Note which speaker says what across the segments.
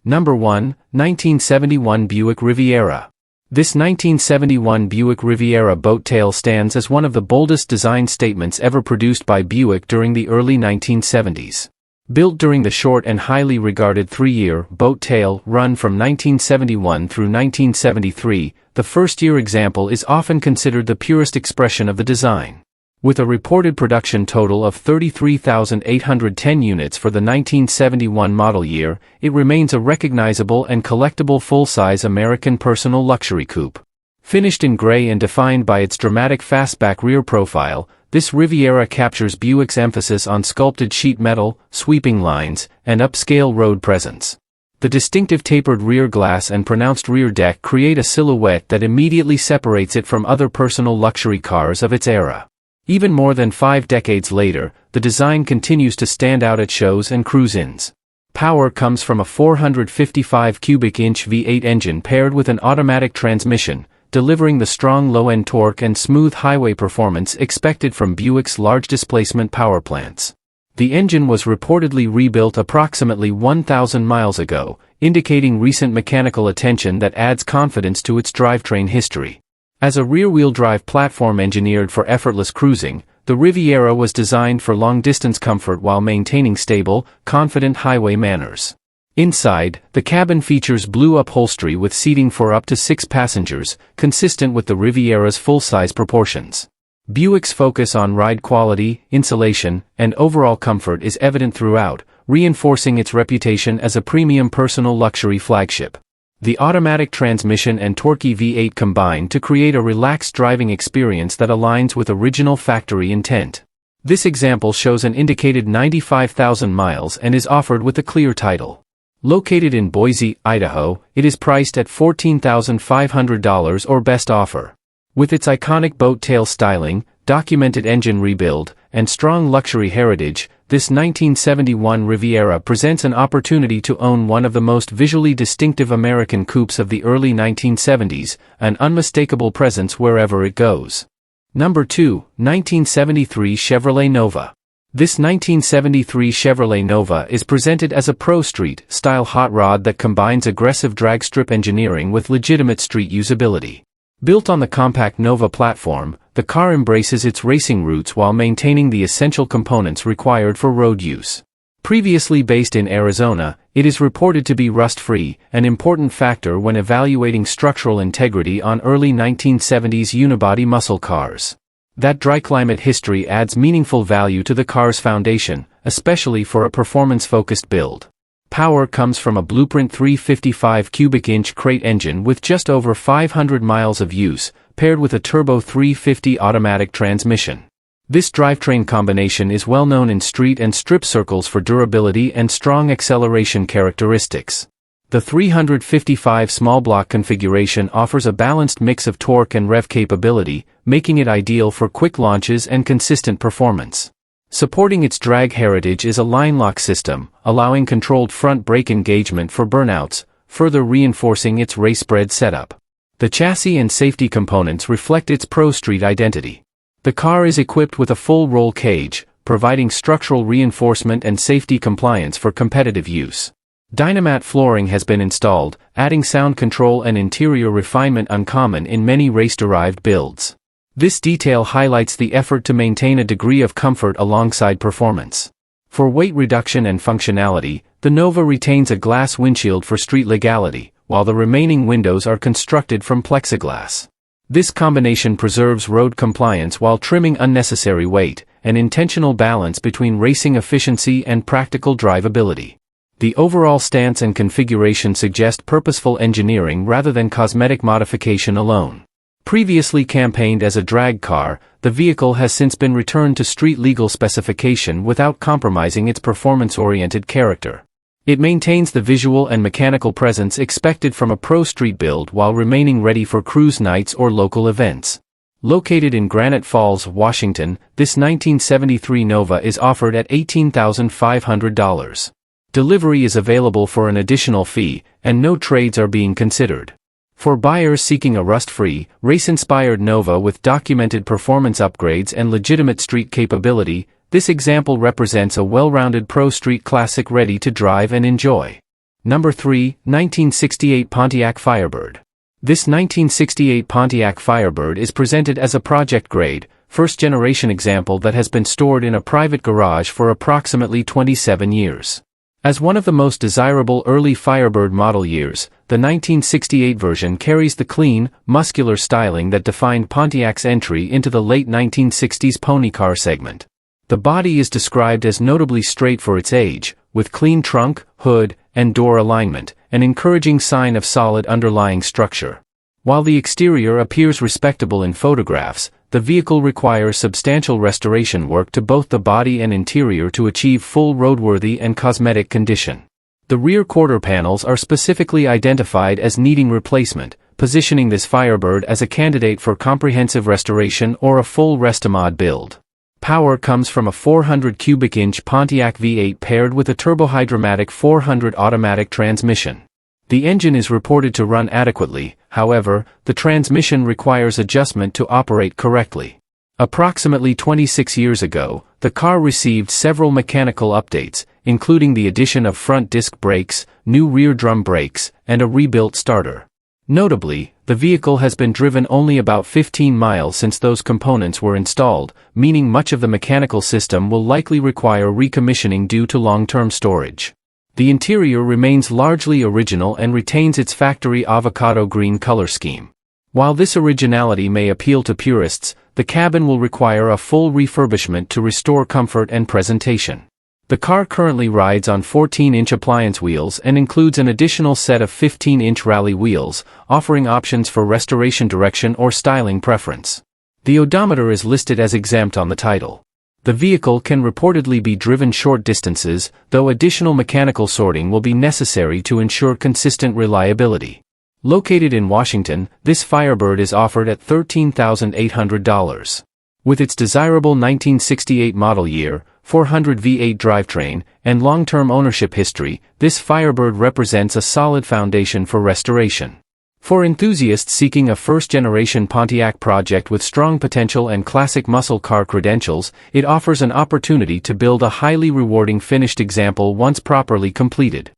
Speaker 1: Number 1, 1971 Buick Riviera. This 1971 Buick Riviera Boattail stands as one of the boldest design statements ever produced by Buick during the early 1970s. Built during the short and highly regarded 3-year Boattail run from 1971 through 1973, the first-year example is often considered the purest expression of the design. With a reported production total of 33,810 units for the 1971 model year, it remains a recognizable and collectible full-size American personal luxury coupe. Finished in gray and defined by its dramatic fastback rear profile, this Riviera captures Buick's emphasis on sculpted sheet metal, sweeping lines, and upscale road presence. The distinctive tapered rear glass and pronounced rear deck create a silhouette that immediately separates it from other personal luxury cars of its era. Even more than 5 decades later, the design continues to stand out at shows and cruise-ins. Power comes from a 455 cubic inch V8 engine paired with an automatic transmission, delivering the strong low-end torque and smooth highway performance expected from Buick's large displacement power plants. The engine was reportedly rebuilt approximately 1,000 miles ago, indicating recent mechanical attention that adds confidence to its drivetrain history. As a rear-wheel drive platform engineered for effortless cruising, the Riviera was designed for long-distance comfort while maintaining stable, confident highway manners. Inside, the cabin features blue upholstery with seating for up to 6 passengers, consistent with the Riviera's full-size proportions. Buick's focus on ride quality, insulation, and overall comfort is evident throughout, reinforcing its reputation as a premium personal luxury flagship. The automatic transmission and torquey V8 combine to create a relaxed driving experience that aligns with original factory intent. This example shows an indicated 95,000 miles and is offered with a clear title. Located in Boise, Idaho, it is priced at $14,500 or best offer. With its iconic boat-tail styling, documented engine rebuild, and strong luxury heritage, this 1971 Riviera presents an opportunity to own one of the most visually distinctive American coupes of the early 1970s, an unmistakable presence wherever it goes. Number 2, 1973 Chevrolet Nova. This 1973 Chevrolet Nova is presented as a pro street-style hot rod that combines aggressive drag strip engineering with legitimate street usability. Built on the compact Nova platform, the car embraces its racing roots while maintaining the essential components required for road use. Previously based in Arizona, it is reported to be rust-free, an important factor when evaluating structural integrity on early 1970s unibody muscle cars. That dry climate history adds meaningful value to the car's foundation, especially for a performance-focused build. Power comes from a Blueprint 355 cubic inch crate engine with just over 500 miles of use, paired with a turbo 350 automatic transmission. This drivetrain combination is well known in street and strip circles for durability and strong acceleration characteristics. The 355 small block configuration offers a balanced mix of torque and rev capability, making it ideal for quick launches and consistent performance. Supporting its drag heritage is a line lock system, allowing controlled front brake engagement for burnouts, further reinforcing its race-bred setup. The chassis and safety components reflect its pro street identity. The car is equipped with a full roll cage, providing structural reinforcement and safety compliance for competitive use. Dynamat flooring has been installed, adding sound control and interior refinement uncommon in many race-derived builds. This detail highlights the effort to maintain a degree of comfort alongside performance. For weight reduction and functionality, the Nova retains a glass windshield for street legality, while the remaining windows are constructed from plexiglass. This combination preserves road compliance while trimming unnecessary weight, an intentional balance between racing efficiency and practical drivability. The overall stance and configuration suggest purposeful engineering rather than cosmetic modification alone. Previously campaigned as a drag car, the vehicle has since been returned to street-legal specification without compromising its performance-oriented character. It maintains the visual and mechanical presence expected from a pro street build while remaining ready for cruise nights or local events. Located in Granite Falls, Washington, this 1973 Nova is offered at $18,500. Delivery is available for an additional fee, and no trades are being considered. For buyers seeking a rust-free, race-inspired Nova with documented performance upgrades and legitimate street capability, this example represents a well-rounded pro street classic ready to drive and enjoy. Number 3, 1968 Pontiac Firebird. This 1968 Pontiac Firebird is presented as a project-grade, first-generation example that has been stored in a private garage for approximately 27 years. As one of the most desirable early Firebird model years, the 1968 version carries the clean, muscular styling that defined Pontiac's entry into the late 1960s pony car segment. The body is described as notably straight for its age, with clean trunk, hood, and door alignment, an encouraging sign of solid underlying structure. While the exterior appears respectable in photographs, the vehicle requires substantial restoration work to both the body and interior to achieve full roadworthy and cosmetic condition. The rear quarter panels are specifically identified as needing replacement, positioning this Firebird as a candidate for comprehensive restoration or a full Restomod build. Power comes from a 400 cubic inch Pontiac V8 paired with a turbohydromatic 400 automatic transmission. The engine is reported to run adequately, however, the transmission requires adjustment to operate correctly. Approximately 26 years ago, the car received several mechanical updates, including the addition of front disc brakes, new rear drum brakes, and a rebuilt starter. Notably, the vehicle has been driven only about 15 miles since those components were installed, meaning much of the mechanical system will likely require recommissioning due to long-term storage. The interior remains largely original and retains its factory avocado green color scheme. While this originality may appeal to purists, the cabin will require a full refurbishment to restore comfort and presentation. The car currently rides on 14-inch appliance wheels and includes an additional set of 15-inch rally wheels, offering options for restoration direction or styling preference. The odometer is listed as exempt on the title. The vehicle can reportedly be driven short distances, though additional mechanical sorting will be necessary to ensure consistent reliability. Located in Washington, this Firebird is offered at $13,800. With its desirable 1968 model year, 400 V8 drivetrain, and long-term ownership history, this Firebird represents a solid foundation for restoration. For enthusiasts seeking a first-generation Pontiac project with strong potential and classic muscle car credentials, it offers an opportunity to build a highly rewarding finished example once properly completed.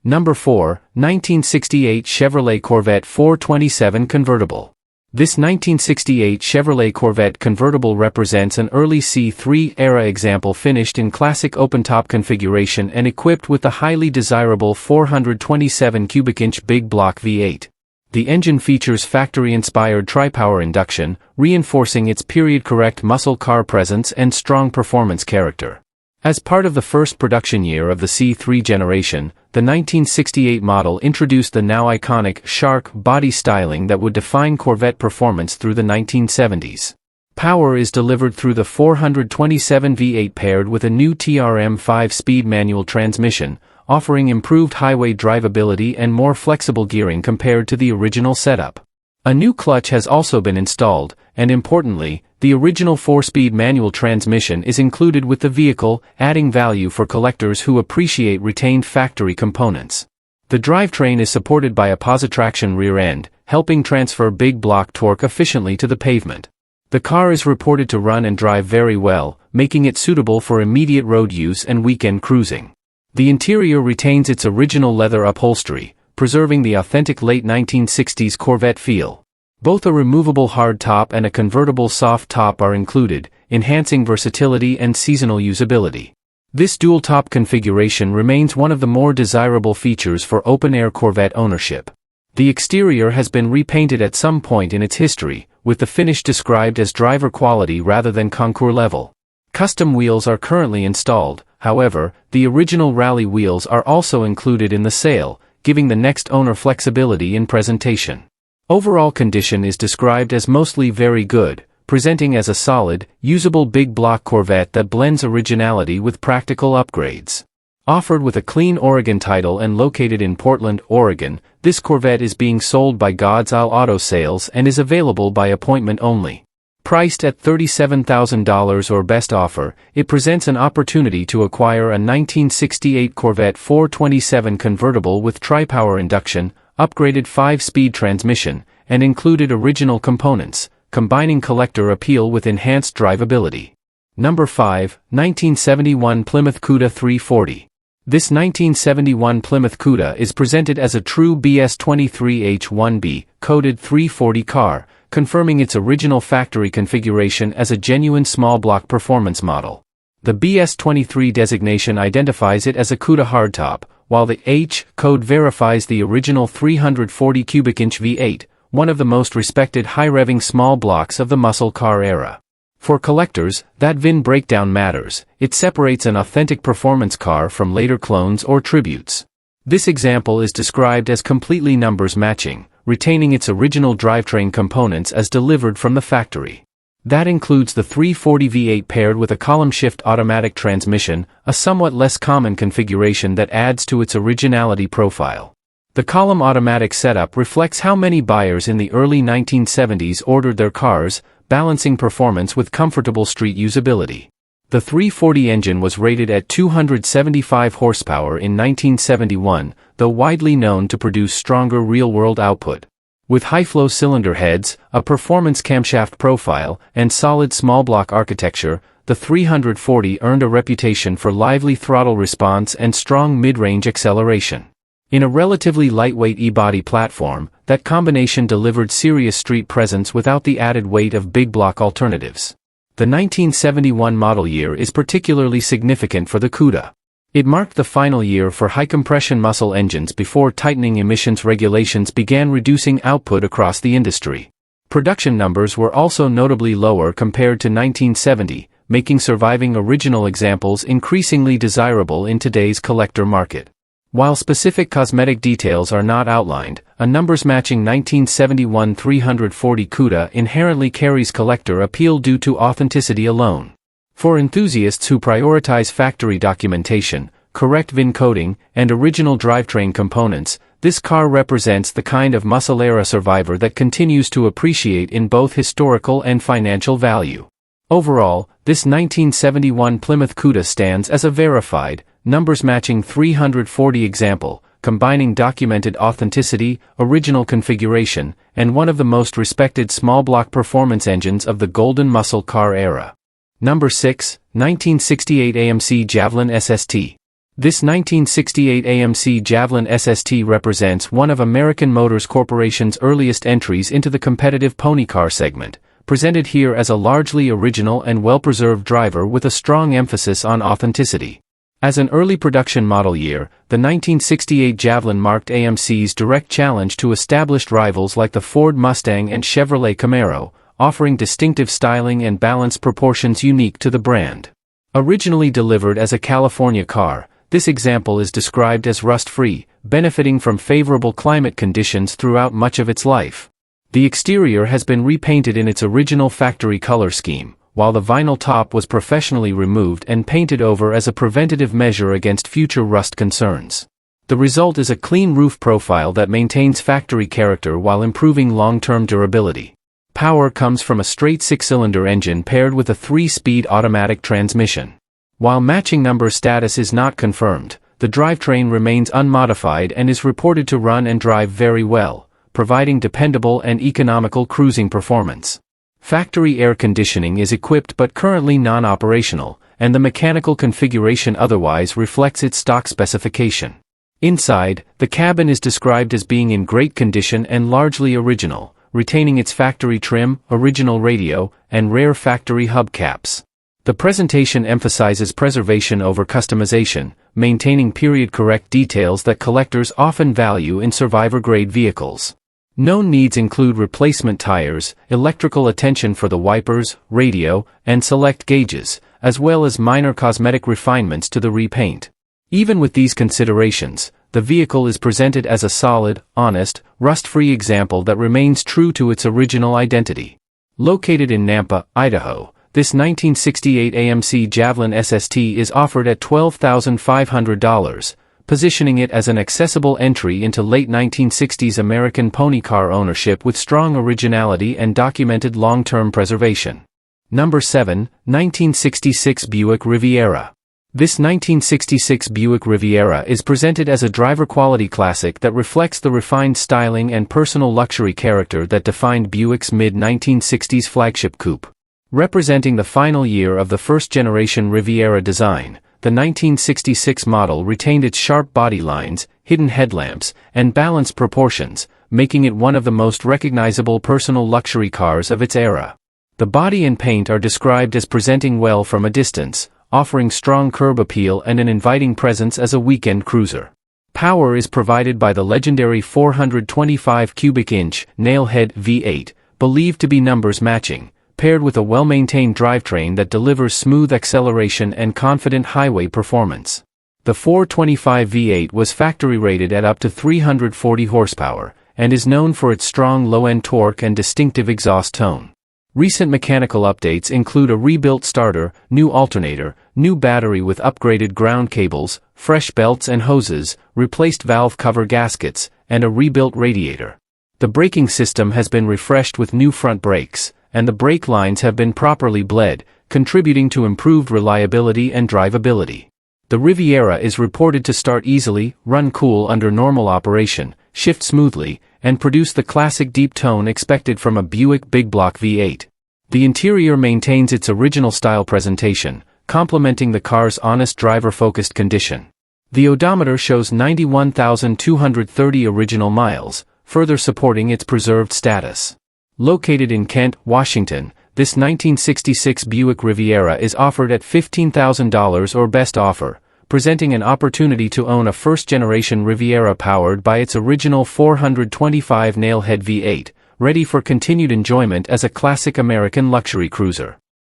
Speaker 1: Number 4, 1968 Chevrolet Corvette 427 Convertible. This 1968 Chevrolet Corvette convertible represents an early C3-era example finished in classic open-top configuration and equipped with the highly desirable 427 cubic inch big block V8. The engine features factory-inspired tri-power induction, reinforcing its period-correct muscle car presence and strong performance character. As part of the first production year of the C3 generation, the 1968 model introduced the now iconic Shark body styling that would define Corvette performance through the 1970s. Power is delivered through the 427 V8 paired with a new TRM 5-speed manual transmission, offering improved highway drivability and more flexible gearing compared to the original setup. A new clutch has also been installed, and importantly, the original 4-speed manual transmission is included with the vehicle, adding value for collectors who appreciate retained factory components. The drivetrain is supported by a positraction rear end, helping transfer big block torque efficiently to the pavement. The car is reported to run and drive very well, making it suitable for immediate road use and weekend cruising. The interior retains its original leather upholstery, preserving the authentic late 1960s Corvette feel. Both a removable hard top and a convertible soft top are included, enhancing versatility and seasonal usability. This dual-top configuration remains one of the more desirable features for open-air Corvette ownership. The exterior has been repainted at some point in its history, with the finish described as driver quality rather than concours level. Custom wheels are currently installed, however, the original rally wheels are also included in the sale, giving the next owner flexibility in presentation. Overall condition is described as mostly very good, presenting as a solid, usable big block Corvette that blends originality with practical upgrades. Offered with a clean Oregon title and located in Portland, Oregon, this Corvette is being sold by God's Isle Auto Sales and is available by appointment only. Priced at $37,000 or best offer, it presents an opportunity to acquire a 1968 Corvette 427 convertible with tri-power induction, upgraded 5-speed transmission, and included original components, combining collector appeal with enhanced drivability. Number 5, 1971 Plymouth Cuda 340. This 1971 Plymouth Cuda is presented as a true BS23H1B coded 340 car, confirming its original factory configuration as a genuine small block performance model. The BS23 designation identifies it as a Cuda hardtop, while the H code verifies the original 340 cubic inch V8, one of the most respected high-revving small blocks of the muscle car era. For collectors, that VIN breakdown matters. It separates an authentic performance car from later clones or tributes. This example is described as completely numbers matching, retaining its original drivetrain components as delivered from the factory. That includes the 340 V8 paired with a column shift automatic transmission, a somewhat less common configuration that adds to its originality profile. The column automatic setup reflects how many buyers in the early 1970s ordered their cars, balancing performance with comfortable street usability. The 340 engine was rated at 275 horsepower in 1971, though widely known to produce stronger real-world output. With high-flow cylinder heads, a performance camshaft profile, and solid small-block architecture, the 340 earned a reputation for lively throttle response and strong mid-range acceleration. In a relatively lightweight e-body platform, that combination delivered serious street presence without the added weight of big block alternatives. The 1971 model year is particularly significant for the Cuda. It marked the final year for high-compression muscle engines before tightening emissions regulations began reducing output across the industry. Production numbers were also notably lower compared to 1970, making surviving original examples increasingly desirable in today's collector market. While specific cosmetic details are not outlined, a numbers-matching 1971 340 Cuda inherently carries collector appeal due to authenticity alone. For enthusiasts who prioritize factory documentation, correct VIN coding, and original drivetrain components, this car represents the kind of muscle-era survivor that continues to appreciate in both historical and financial value. Overall, this 1971 Plymouth Cuda stands as a verified, numbers-matching 340 example, combining documented authenticity, original configuration, and one of the most respected small-block performance engines of the golden muscle car era. Number 6, 1968 AMC Javelin SST. This 1968 AMC Javelin SST represents one of American Motors Corporation's earliest entries into the competitive pony car segment, presented here as a largely original and well-preserved driver with a strong emphasis on authenticity. As an early production model year, the 1968 Javelin marked AMC's direct challenge to established rivals like the Ford Mustang and Chevrolet Camaro, offering distinctive styling and balanced proportions unique to the brand. Originally delivered as a California car, this example is described as rust-free, benefiting from favorable climate conditions throughout much of its life. The exterior has been repainted in its original factory color scheme, while the vinyl top was professionally removed and painted over as a preventative measure against future rust concerns. The result is a clean roof profile that maintains factory character while improving long-term durability. Power comes from a straight six-cylinder engine paired with a 3-speed automatic transmission. While matching number status is not confirmed, the drivetrain remains unmodified and is reported to run and drive very well, providing dependable and economical cruising performance. Factory air conditioning is equipped but currently non-operational, and the mechanical configuration otherwise reflects its stock specification. Inside, the cabin is described as being in great condition and largely original, retaining its factory trim, original radio, and rare factory hubcaps. The presentation emphasizes preservation over customization, maintaining period-correct details that collectors often value in survivor-grade vehicles. Known needs include replacement tires, electrical attention for the wipers, radio, and select gauges, as well as minor cosmetic refinements to the repaint. Even with these considerations, the vehicle is presented as a solid, honest, rust-free example that remains true to its original identity. Located in Nampa, Idaho, this 1968 AMC Javelin SST is offered at $12,500, positioning it as an accessible entry into late 1960s American pony car ownership with strong originality and documented long-term preservation. Number 7, 1966 Buick Riviera. This 1966 Buick Riviera is presented as a driver-quality classic that reflects the refined styling and personal luxury character that defined Buick's mid-1960s flagship coupe. Representing the final year of the first-generation Riviera design, the 1966 model retained its sharp body lines, hidden headlamps, and balanced proportions, making it one of the most recognizable personal luxury cars of its era. The body and paint are described as presenting well from a distance, offering strong curb appeal and an inviting presence as a weekend cruiser. Power is provided by the legendary 425 cubic inch nail-head V8, believed to be numbers matching, paired with a well-maintained drivetrain that delivers smooth acceleration and confident highway performance. The 425 V8 was factory rated at up to 340 horsepower, and is known for its strong low-end torque and distinctive exhaust tone. Recent mechanical updates include a rebuilt starter, new alternator, new battery with upgraded ground cables, fresh belts and hoses, replaced valve cover gaskets, and a rebuilt radiator. The braking system has been refreshed with new front brakes, and the brake lines have been properly bled, contributing to improved reliability and drivability. The Riviera is reported to start easily, run cool under normal operation, shift smoothly, and produce the classic deep tone expected from a Buick big block V8. The interior maintains its original style presentation, complementing the car's honest driver-focused condition. The odometer shows 91,230 original miles, further supporting its preserved status. Located in Kent, Washington, this 1966 Buick Riviera is offered at $15,000 or best offer, presenting an opportunity to own a first-generation Riviera powered by its original 425 nail-head V8, ready for continued enjoyment as a classic American luxury cruiser.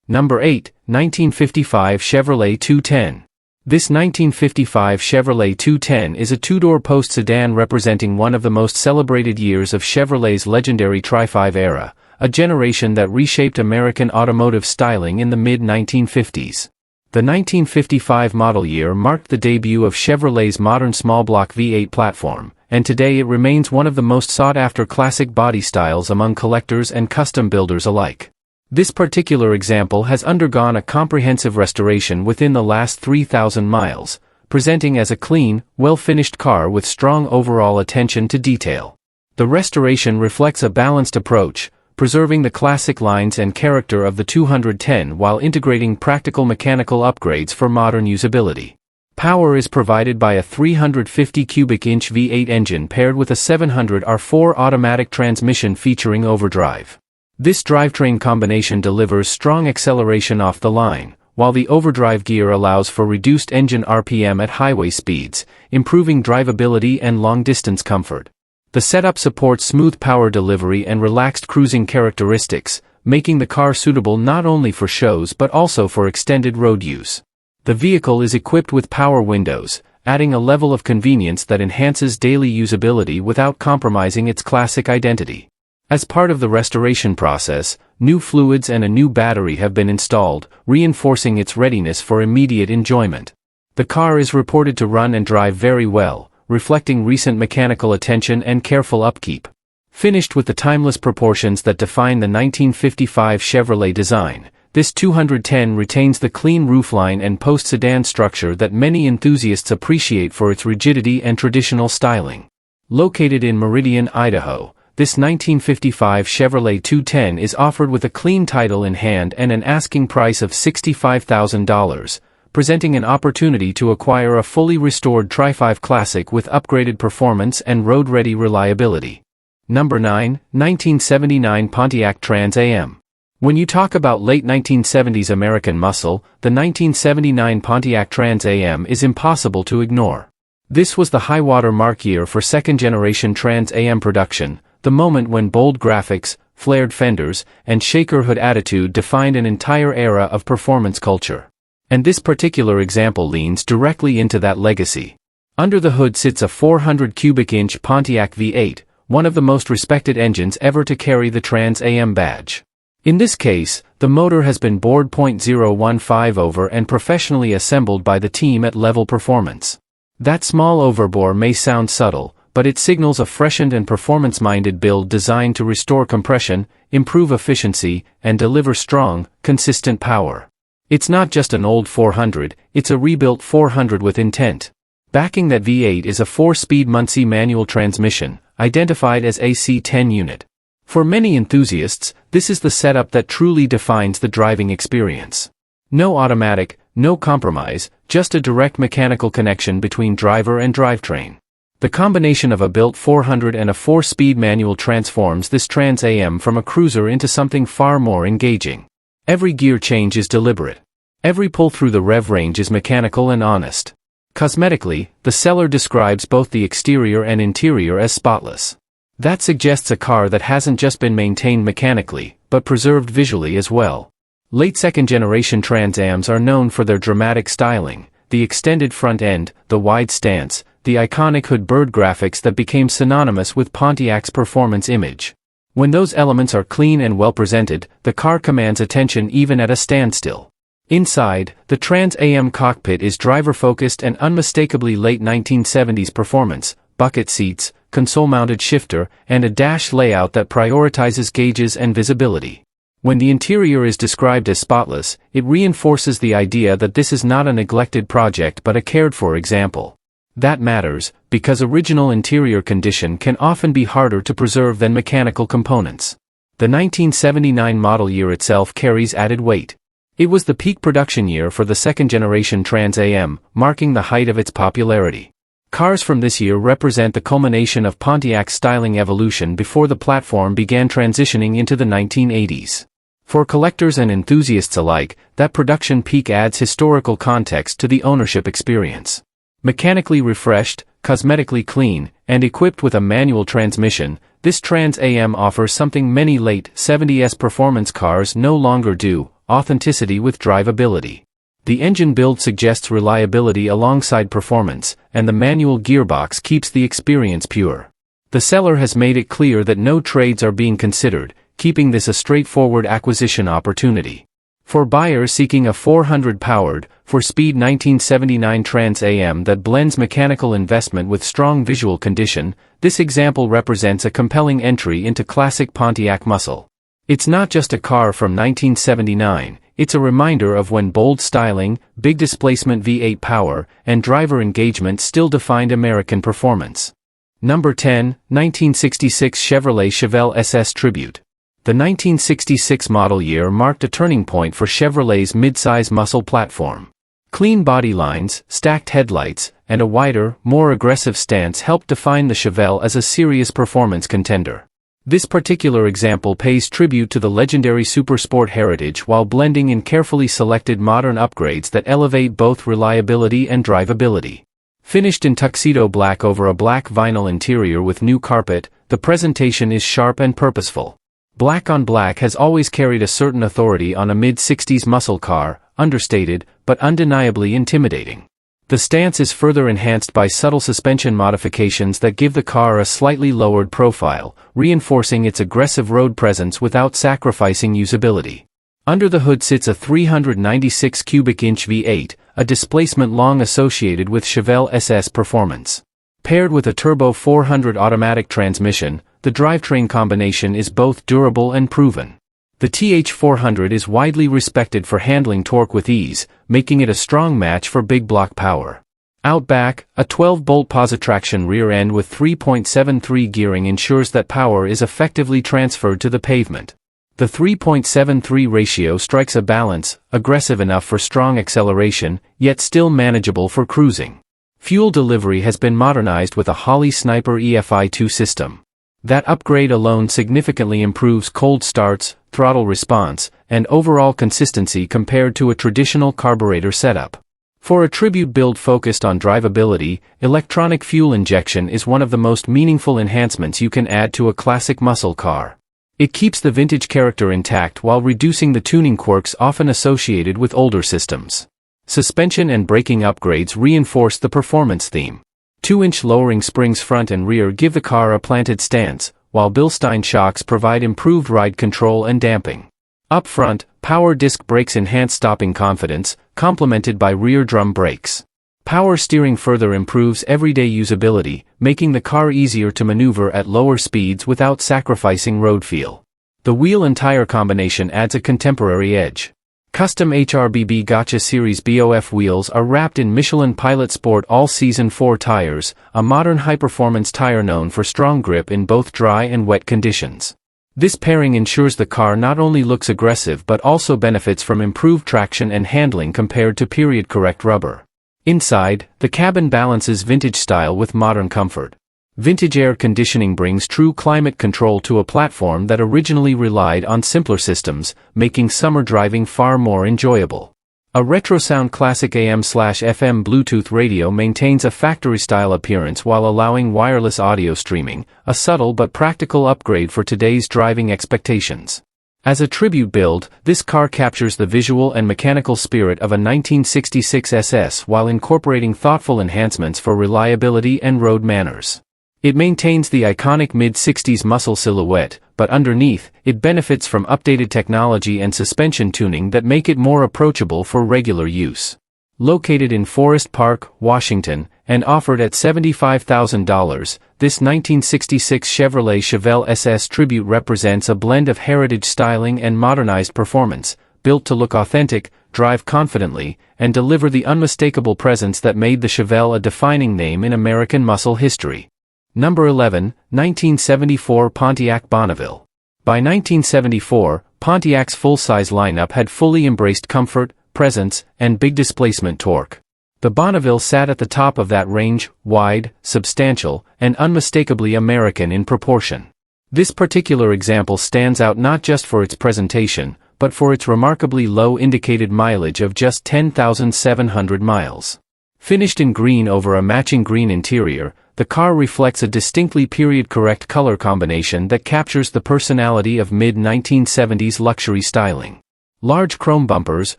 Speaker 1: Number 8, 1955 Chevrolet 210. This 1955 Chevrolet 210 is a two-door post sedan representing one of the most celebrated years of Chevrolet's legendary Tri-5 era, a generation that reshaped American automotive styling in the mid-1950s. The 1955 model year marked the debut of Chevrolet's modern small-block V8 platform, and today it remains one of the most sought-after classic body styles among collectors and custom builders alike. This particular example has undergone a comprehensive restoration within the last 3,000 miles, presenting as a clean, well-finished car with strong overall attention to detail. The restoration reflects a balanced approach, preserving the classic lines and character of the 210 while integrating practical mechanical upgrades for modern usability. Power is provided by a 350 cubic inch V8 engine paired with a 700 R4 automatic transmission featuring overdrive. This drivetrain combination delivers strong acceleration off the line, while the overdrive gear allows for reduced engine RPM at highway speeds, improving drivability and long-distance comfort. The setup supports smooth power delivery and relaxed cruising characteristics, making the car suitable not only for shows but also for extended road use. The vehicle is equipped with power windows, adding a level of convenience that enhances daily usability without compromising its classic identity. As part of the restoration process, new fluids and a new battery have been installed, reinforcing its readiness for immediate enjoyment. The car is reported to run and drive very well, reflecting recent mechanical attention and careful upkeep. Finished with the timeless proportions that define the 1955 Chevrolet design, this 210 retains the clean roofline and post-sedan structure that many enthusiasts appreciate for its rigidity and traditional styling. Located in Meridian, Idaho, this 1955 Chevrolet 210 is offered with a clean title in hand and an asking price of $65,000, presenting an opportunity to acquire a fully restored Tri-5 Classic with upgraded performance and road-ready reliability. Number 9, 1979 Pontiac Trans Am. When you talk about late 1970s American muscle, the 1979 Pontiac Trans Am is impossible to ignore. This was the high-water mark year for second-generation Trans Am production, the moment when bold graphics, flared fenders, and shaker hood attitude defined an entire era of performance culture. And this particular example leans directly into that legacy. Under the hood sits a 400 cubic inch Pontiac V8, one of the most respected engines ever to carry the Trans Am badge. In this case, the motor has been bored .015 over and professionally assembled by the team at Level Performance. That small overbore may sound subtle, but it signals a freshened and performance-minded build designed to restore compression, improve efficiency, and deliver strong, consistent power. It's not just an old 400, it's a rebuilt 400 with intent. Backing that V8 is a 4-speed Muncie manual transmission, identified as AC-10 unit. For many enthusiasts, this is the setup that truly defines the driving experience. No automatic, No compromise, just a direct mechanical connection between driver and drivetrain. The combination of a built 400 and a 4-speed manual transforms this Trans Am from a cruiser into something far more engaging. Every gear change is deliberate. Every pull through the rev range is mechanical and honest. Cosmetically, the seller describes both the exterior and interior as spotless. That suggests a car that hasn't just been maintained mechanically, but preserved visually as well. Late second-generation Trans Ams are known for their dramatic styling, the extended front end, the wide stance, the iconic hood bird graphics that became synonymous with Pontiac's performance image. When those elements are clean and well presented, the car commands attention even at a standstill. Inside, the Trans Am cockpit is driver-focused and unmistakably late 1970s performance, bucket seats, console-mounted shifter, and a dash layout that prioritizes gauges and visibility. When the interior is described as spotless, it reinforces the idea that this is not a neglected project but a cared-for example. That matters, because original interior condition can often be harder to preserve than mechanical components. The 1979 model year itself carries added weight. It was the peak production year for the second-generation Trans Am, marking the height of its popularity. Cars from this year represent the culmination of Pontiac's styling evolution before the platform began transitioning into the 1980s. For collectors and enthusiasts alike, that production peak adds historical context to the ownership experience. Mechanically refreshed, cosmetically clean, and equipped with a manual transmission, this Trans Am offers something many late 70s performance cars no longer do: authenticity with drivability. The engine build suggests reliability alongside performance, and the manual gearbox keeps the experience pure. The seller has made it clear that no trades are being considered, keeping this a straightforward acquisition opportunity. For buyers seeking a 400-powered, 4-speed 1979 Trans Am that blends mechanical investment with strong visual condition, this example represents a compelling entry into classic Pontiac muscle. It's not just a car from 1979, it's a reminder of when bold styling, big displacement V8 power, and driver engagement still defined American performance. Number 10, 1966 Chevrolet Chevelle SS Tribute. The 1966 model year marked a turning point for Chevrolet's midsize muscle platform. Clean body lines, stacked headlights, and a wider, more aggressive stance helped define the Chevelle as a serious performance contender. This particular example pays tribute to the legendary supersport heritage while blending in carefully selected modern upgrades that elevate both reliability and drivability. Finished in tuxedo black over a black vinyl interior with new carpet, the presentation is sharp and purposeful. Black on black has always carried a certain authority on a mid-60s muscle car, understated, but undeniably intimidating. The stance is further enhanced by subtle suspension modifications that give the car a slightly lowered profile, reinforcing its aggressive road presence without sacrificing usability. Under the hood sits a 396 cubic inch V8, a displacement long associated with Chevelle SS performance. Paired with a turbo 400 automatic transmission, the drivetrain combination is both durable and proven. The TH400 is widely respected for handling torque with ease, making it a strong match for big block power. Out back, a 12-bolt positraction rear end with 3.73 gearing ensures that power is effectively transferred to the pavement. The 3.73 ratio strikes a balance, aggressive enough for strong acceleration, yet still manageable for cruising. Fuel delivery has been modernized with a Holley Sniper EFI2 system. That upgrade alone significantly improves cold starts, throttle response, and overall consistency compared to a traditional carburetor setup. For a tribute build focused on drivability, electronic fuel injection is one of the most meaningful enhancements you can add to a classic muscle car. It keeps the vintage character intact while reducing the tuning quirks often associated with older systems. Suspension and braking upgrades reinforce the performance theme. 2-inch lowering springs front and rear give the car a planted stance, while Bilstein shocks provide improved ride control and damping. Up front, power disc brakes enhance stopping confidence, complemented by rear drum brakes. Power steering further improves everyday usability, making the car easier to maneuver at lower speeds without sacrificing road feel. The wheel and tire combination adds a contemporary edge. Custom HRBB Gotcha Series BOF wheels are wrapped in Michelin Pilot Sport All-Season 4 tires, a modern high-performance tire known for strong grip in both dry and wet conditions. This pairing ensures the car not only looks aggressive but also benefits from improved traction and handling compared to period-correct rubber. Inside, the cabin balances vintage style with modern comfort. Vintage air conditioning brings true climate control to a platform that originally relied on simpler systems, making summer driving far more enjoyable. A RetroSound Classic AM/FM Bluetooth radio maintains a factory-style appearance while allowing wireless audio streaming, a subtle but practical upgrade for today's driving expectations. As a tribute build, this car captures the visual and mechanical spirit of a 1966 SS while incorporating thoughtful enhancements for reliability and road manners. It maintains the iconic mid-60s muscle silhouette, but underneath, it benefits from updated technology and suspension tuning that make it more approachable for regular use. Located in Forest Park, Washington, and offered at $75,000, this 1966 Chevrolet Chevelle SS Tribute represents a blend of heritage styling and modernized performance, built to look authentic, drive confidently, and deliver the unmistakable presence that made the Chevelle a defining name in American muscle history. Number 11, 1974 Pontiac Bonneville. By 1974, Pontiac's full-size lineup had fully embraced comfort, presence, and big displacement torque. The Bonneville sat at the top of that range, wide, substantial, and unmistakably American in proportion. This particular example stands out not just for its presentation, but for its remarkably low indicated mileage of just 10,700 miles. Finished in green over a matching green interior, the car reflects a distinctly period-correct color combination that captures the personality of mid-1970s luxury styling. Large chrome bumpers,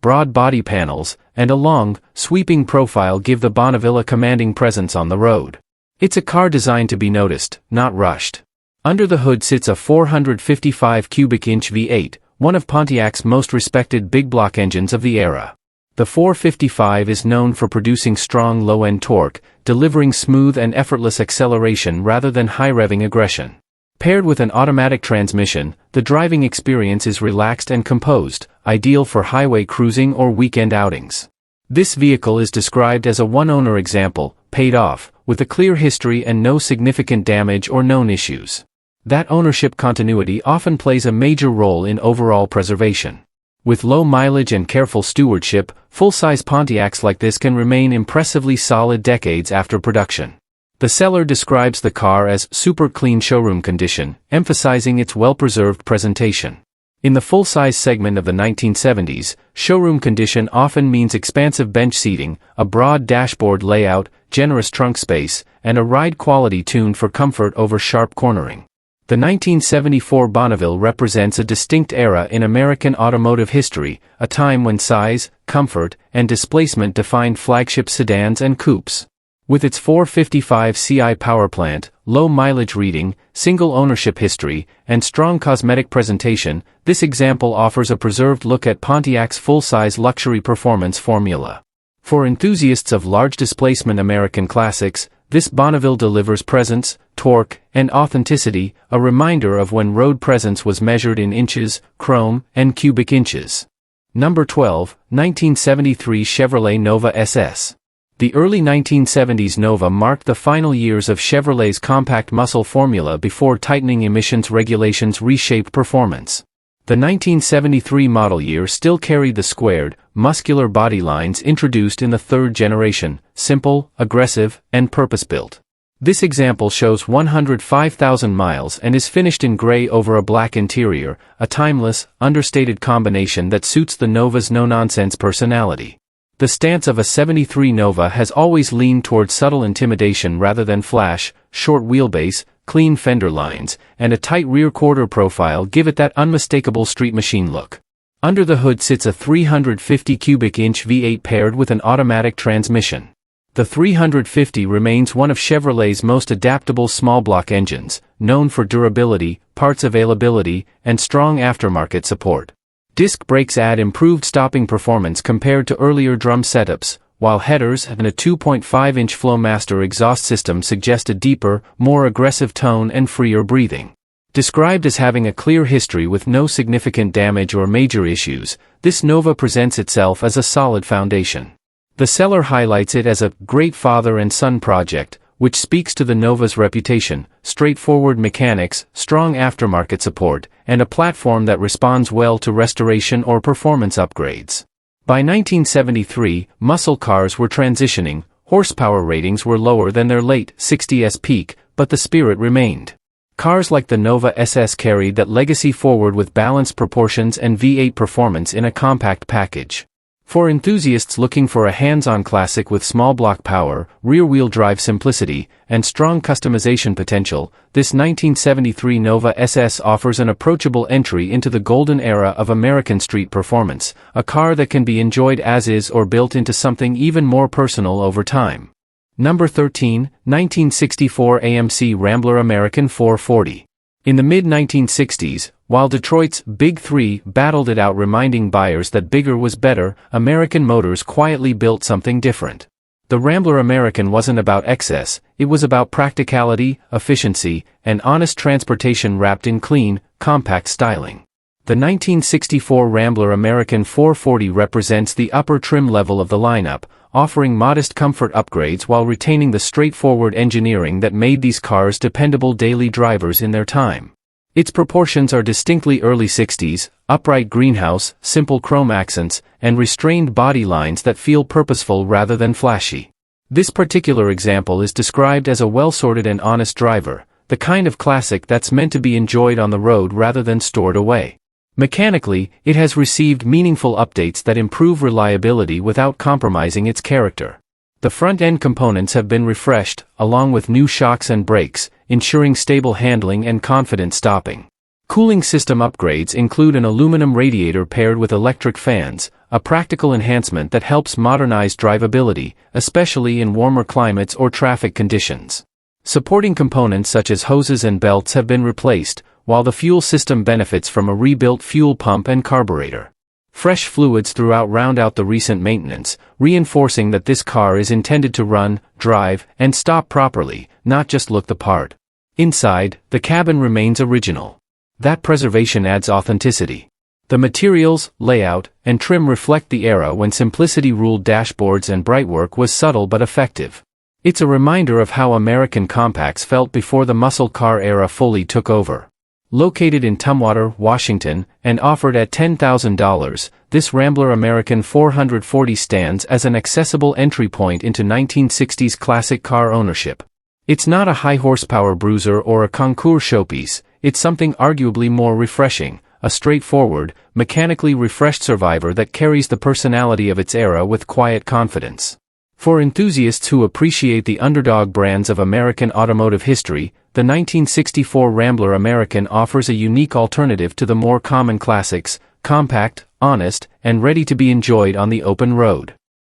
Speaker 1: broad body panels, and a long, sweeping profile give the Bonneville a commanding presence on the road. It's a car designed to be noticed, not rushed. Under the hood sits a 455 cubic inch V8, one of Pontiac's most respected big block engines of the era. The 455 is known for producing strong low-end torque, delivering smooth and effortless acceleration rather than high-revving aggression. Paired with an automatic transmission, the driving experience is relaxed and composed, ideal for highway cruising or weekend outings. This vehicle is described as a one-owner example, paid off, with a clear history and no significant damage or known issues. That ownership continuity often plays a major role in overall preservation. With low mileage and careful stewardship, full-size Pontiacs like this can remain impressively solid decades after production. The seller describes the car as super clean showroom condition, emphasizing its well-preserved presentation. In the full-size segment of the 1970s, showroom condition often means expansive bench seating, a broad dashboard layout, generous trunk space, and a ride quality tuned for comfort over sharp cornering. The 1974 Bonneville represents a distinct era in American automotive history, a time when size, comfort, and displacement defined flagship sedans and coupes. With its 455 CI power plant, low mileage reading, single ownership history, and strong cosmetic presentation, this example offers a preserved look at Pontiac's full-size luxury performance formula. For enthusiasts of large displacement American classics, this Bonneville delivers presence, torque, and authenticity, a reminder of when road presence was measured in inches, chrome, and cubic inches. Number 12, 1973 Chevrolet Nova SS. The early 1970s Nova marked the final years of Chevrolet's compact muscle formula before tightening emissions regulations reshaped performance. The 1973 model year still carried the squared, muscular body lines introduced in the third generation, simple, aggressive, and purpose-built. This example shows 105,000 miles and is finished in gray over a black interior, a timeless, understated combination that suits the Nova's no-nonsense personality. The stance of a 73 Nova has always leaned toward subtle intimidation rather than flash. Short wheelbase, clean fender lines, and a tight rear quarter profile give it that unmistakable street machine look. Under the hood sits a 350 cubic inch V8 paired with an automatic transmission. The 350 remains one of Chevrolet's most adaptable small block engines, known for durability, parts availability, and strong aftermarket support. Disc brakes add improved stopping performance compared to earlier drum setups, while headers and a 2.5-inch Flowmaster exhaust system suggest a deeper, more aggressive tone and freer breathing. Described as having a clear history with no significant damage or major issues, this Nova presents itself as a solid foundation. The seller highlights it as a great father and son project, which speaks to the Nova's reputation, straightforward mechanics, strong aftermarket support, and a platform that responds well to restoration or performance upgrades. By 1973, muscle cars were transitioning, horsepower ratings were lower than their late 60s peak, but the spirit remained. Cars like the Nova SS carried that legacy forward with balanced proportions and V8 performance in a compact package. For enthusiasts looking for a hands-on classic with small block power, rear-wheel drive simplicity, and strong customization potential, this 1973 Nova SS offers an approachable entry into the golden era of American street performance, a car that can be enjoyed as is or built into something even more personal over time. Number 13, 1964 AMC Rambler American 440. In the mid-1960s, while Detroit's Big Three battled it out reminding buyers that bigger was better, American Motors quietly built something different. The Rambler American wasn't about excess, it was about practicality, efficiency, and honest transportation wrapped in clean, compact styling. The 1964 Rambler American 440 represents the upper trim level of the lineup, offering modest comfort upgrades while retaining the straightforward engineering that made these cars dependable daily drivers in their time. Its proportions are distinctly early 60s, upright greenhouse, simple chrome accents, and restrained body lines that feel purposeful rather than flashy. This particular example is described as a well-sorted and honest driver, the kind of classic that's meant to be enjoyed on the road rather than stored away. Mechanically, it has received meaningful updates that improve reliability without compromising its character. The front-end components have been refreshed, along with new shocks and brakes, ensuring stable handling and confident stopping. Cooling system upgrades include an aluminum radiator paired with electric fans, a practical enhancement that helps modernize drivability, especially in warmer climates or traffic conditions. Supporting components such as hoses and belts have been replaced, while the fuel system benefits from a rebuilt fuel pump and carburetor. Fresh fluids throughout round out the recent maintenance, reinforcing that this car is intended to run, drive, and stop properly, not just look the part. Inside, the cabin remains original. That preservation adds authenticity. The materials, layout, and trim reflect the era when simplicity ruled dashboards and brightwork was subtle but effective. It's a reminder of how American compacts felt before the muscle car era fully took over. Located in Tumwater, Washington, and offered at $10,000, this Rambler American 440 stands as an accessible entry point into 1960s classic car ownership. It's not a high-horsepower bruiser or a concours showpiece, it's something arguably more refreshing, a straightforward, mechanically refreshed survivor that carries the personality of its era with quiet confidence. For enthusiasts who appreciate the underdog brands of American automotive history, the 1964 Rambler American offers a unique alternative to the more common classics, compact, honest, and ready to be enjoyed on the open road.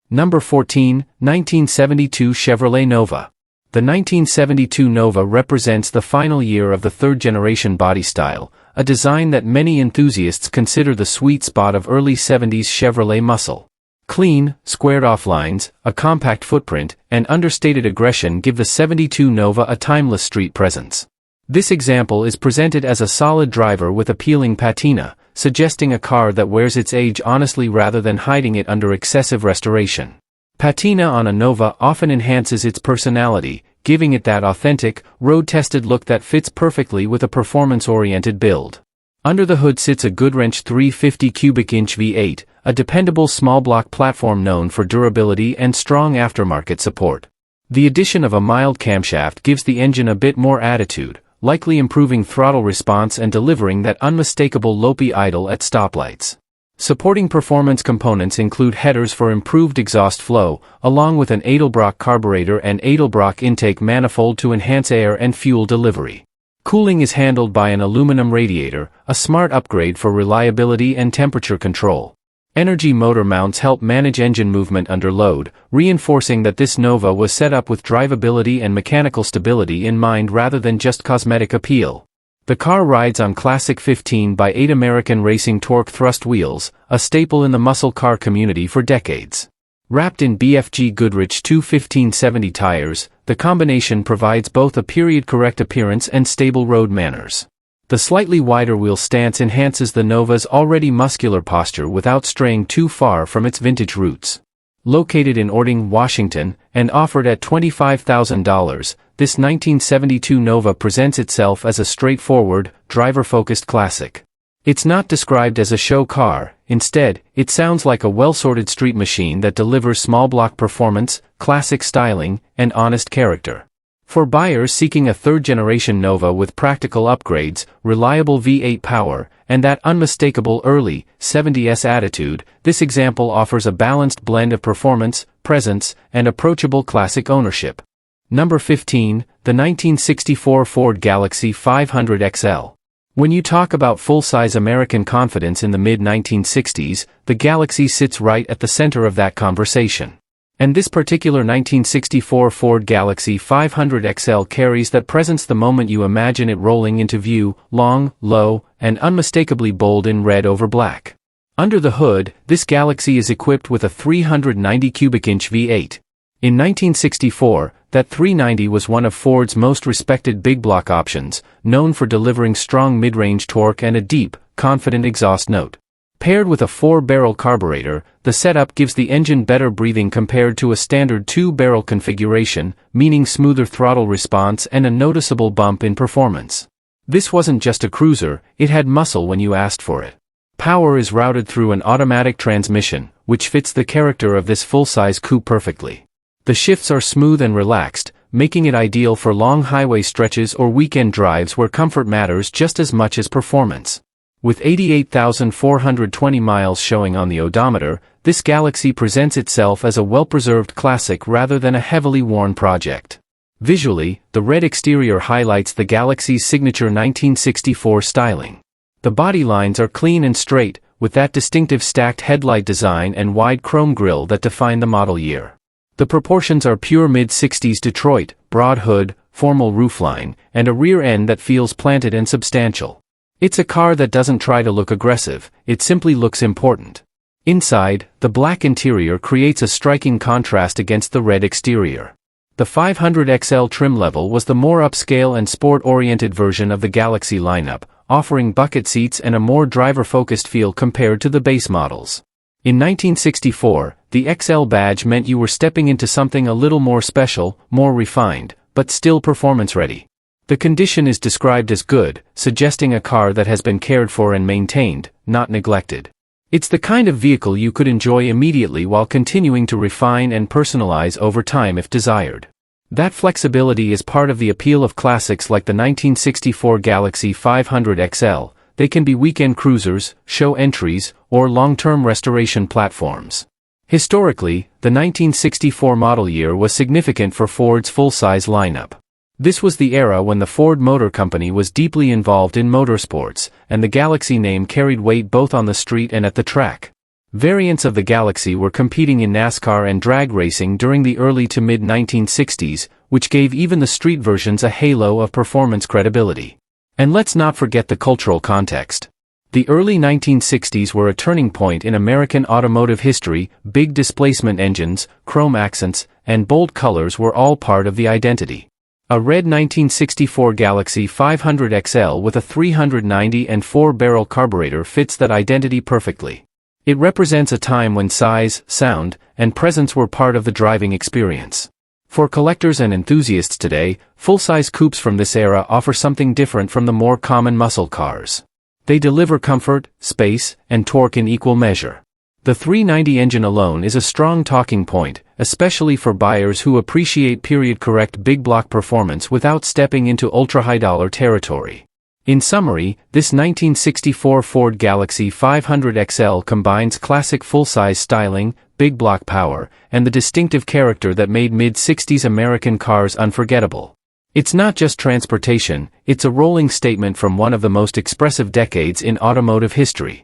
Speaker 1: Number 14, 1972 Chevrolet Nova. The 1972 Nova represents the final year of the third-generation body style, a design that many enthusiasts consider the sweet spot of early 70s Chevrolet muscle. Clean, squared-off lines, a compact footprint, and understated aggression give the 72 Nova a timeless street presence. This example is presented as a solid driver with appealing patina, suggesting a car that wears its age honestly rather than hiding it under excessive restoration. Patina on a Nova often enhances its personality, giving it that authentic, road-tested look that fits perfectly with a performance-oriented build. Under the hood sits a Goodwrench 350 cubic inch V8, a dependable small-block platform known for durability and strong aftermarket support. The addition of a mild camshaft gives the engine a bit more attitude, likely improving throttle response and delivering that unmistakable lopey idle at stoplights. Supporting performance components include headers for improved exhaust flow, along with an Edelbrock carburetor and Edelbrock intake manifold to enhance air and fuel delivery. Cooling is handled by an aluminum radiator, a smart upgrade for reliability and temperature control. Energy motor mounts help manage engine movement under load, reinforcing that this Nova was set up with drivability and mechanical stability in mind rather than just cosmetic appeal. The car rides on classic 15x8 American Racing Torque thrust wheels, a staple in the muscle car community for decades. Wrapped in BFG Goodrich 215/70 tires, the combination provides both a period-correct appearance and stable road manners. The slightly wider wheel stance enhances the Nova's already muscular posture without straying too far from its vintage roots. Located in Orting, Washington, and offered at $25,000, this 1972 Nova presents itself as a straightforward, driver-focused classic. It's not described as a show car. Instead, it sounds like a well-sorted street machine that delivers small-block performance, classic styling, and honest character. For buyers seeking a third-generation Nova with practical upgrades, reliable V8 power, and that unmistakable early 70s attitude, this example offers a balanced blend of performance, presence, and approachable classic ownership. Number 15, the 1964 Ford Galaxie 500 XL. When you talk about full-size American confidence in the mid-1960s, the Galaxie sits right at the center of that conversation. And this particular 1964 Ford Galaxie 500 XL carries that presence the moment you imagine it rolling into view, long, low, and unmistakably bold in red over black. Under the hood, this Galaxie is equipped with a 390 cubic inch V8. In 1964, that 390 was one of Ford's most respected big block options, known for delivering strong mid-range torque and a deep, confident exhaust note. Paired with a 4-barrel carburetor, the setup gives the engine better breathing compared to a standard 2-barrel configuration, meaning smoother throttle response and a noticeable bump in performance. This wasn't just a cruiser, it had muscle when you asked for it. Power is routed through an automatic transmission, which fits the character of this full-size coupe perfectly. The shifts are smooth and relaxed, making it ideal for long highway stretches or weekend drives where comfort matters just as much as performance. With 88,420 miles showing on the odometer, this Galaxie presents itself as a well-preserved classic rather than a heavily worn project. Visually, the red exterior highlights the Galaxie's signature 1964 styling. The body lines are clean and straight, with that distinctive stacked headlight design and wide chrome grille that define the model year. The proportions are pure mid-60s Detroit, broad hood, formal roofline, and a rear end that feels planted and substantial. It's a car that doesn't try to look aggressive, it simply looks important. Inside, the black interior creates a striking contrast against the red exterior. The 500 XL trim level was the more upscale and sport-oriented version of the Galaxie lineup, offering bucket seats and a more driver-focused feel compared to the base models. In 1964, the XL badge meant you were stepping into something a little more special, more refined, but still performance-ready. The condition is described as good, suggesting a car that has been cared for and maintained, not neglected. It's the kind of vehicle you could enjoy immediately while continuing to refine and personalize over time if desired. That flexibility is part of the appeal of classics like the 1964 Galaxie 500 XL. They can be weekend cruisers, show entries, or long-term restoration platforms. Historically, the 1964 model year was significant for Ford's full-size lineup. This was the era when the Ford Motor Company was deeply involved in motorsports, and the Galaxie name carried weight both on the street and at the track. Variants of the Galaxie were competing in NASCAR and drag racing during the early to mid-1960s, which gave even the street versions a halo of performance credibility. And let's not forget the cultural context. The early 1960s were a turning point in American automotive history. Big displacement engines, chrome accents, and bold colors were all part of the identity. A red 1964 Galaxie 500 XL with a 390 and 4-barrel carburetor fits that identity perfectly. It represents a time when size, sound, and presence were part of the driving experience. For collectors and enthusiasts today, full-size coupes from this era offer something different from the more common muscle cars. They deliver comfort, space, and torque in equal measure. The 390 engine alone is a strong talking point, especially for buyers who appreciate period-correct big block performance without stepping into ultra-high-dollar territory. In summary, this 1964 Ford Galaxie 500 XL combines classic full-size styling, big block power, and the distinctive character that made mid-60s American cars unforgettable. It's not just transportation, it's a rolling statement from one of the most expressive decades in automotive history.